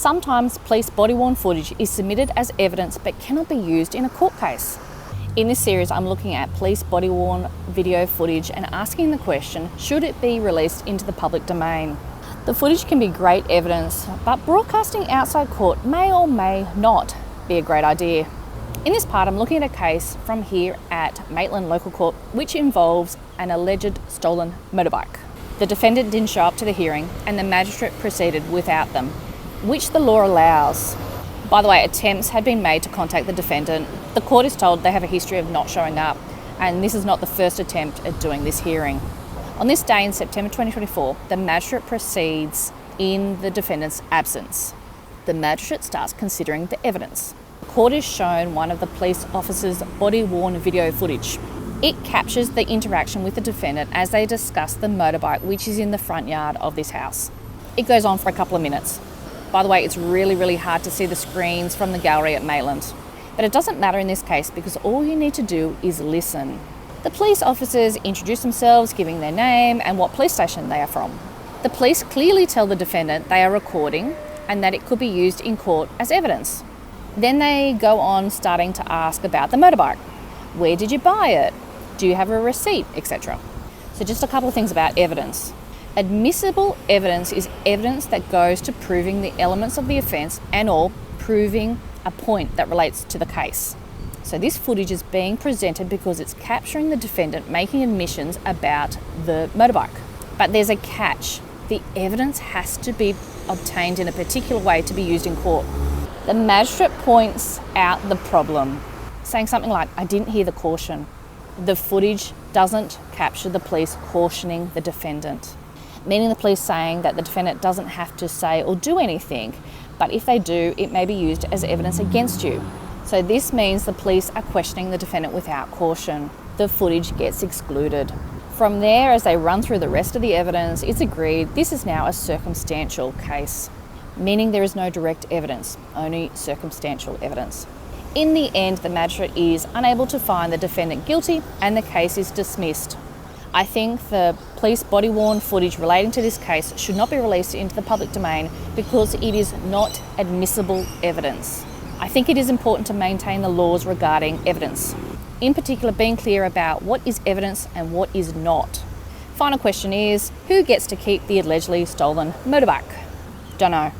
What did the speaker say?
Sometimes police body-worn footage is submitted as evidence but cannot be used in a court case. In this series, I'm looking at police body-worn video footage and asking the question, should it be released into the public domain? The footage can be great evidence, but broadcasting outside court may or may not be a great idea. In this part, I'm looking at a case from here at Maitland Local Court, which involves an alleged stolen motorbike. The defendant didn't show up to the hearing and the magistrate proceeded without them, which the law allows. By the way, attempts had been made to contact the defendant. The court is told they have a history of not showing up, and this is not the first attempt at doing this hearing. On this day in September 2024, the magistrate proceeds in the defendant's absence. The magistrate starts considering the evidence. The court is shown one of the police officers' body-worn video footage. It captures the interaction with the defendant as they discuss the motorbike, which is in the front yard of this house. It goes on for a couple of minutes. By the way, it's really hard to see the screens from the gallery at Maitland. But it doesn't matter in this case because all you need to do is listen. The police officers introduce themselves, giving their name and what police station they are from. The police clearly tell the defendant they are recording and that it could be used in court as evidence. Then they go on starting to ask about the motorbike. Where did you buy it? Do you have a receipt, etc.? So just a couple of things about evidence. Admissible evidence is evidence that goes to proving the elements of the offence and/or proving a point that relates to the case. So this footage is being presented because it's capturing the defendant making admissions about the motorbike. But there's a catch. The evidence has to be obtained in a particular way to be used in court. The magistrate points out the problem, saying something like, "I didn't hear the caution." The footage doesn't capture the police cautioning the defendant, meaning the police saying that the defendant doesn't have to say or do anything, but if they do, it may be used as evidence against you. So this means the police are questioning the defendant without caution. The footage gets excluded. From there, as they run through the rest of the evidence, it's agreed this is now a circumstantial case, meaning there is no direct evidence, only circumstantial evidence. In the end, the magistrate is unable to find the defendant guilty and the case is dismissed. I think the police body-worn footage relating to this case should not be released into the public domain because it is not admissible evidence. I think it is important to maintain the laws regarding evidence, in particular being clear about what is evidence and what is not. Final question is, who gets to keep the allegedly stolen motorbike? Don't know.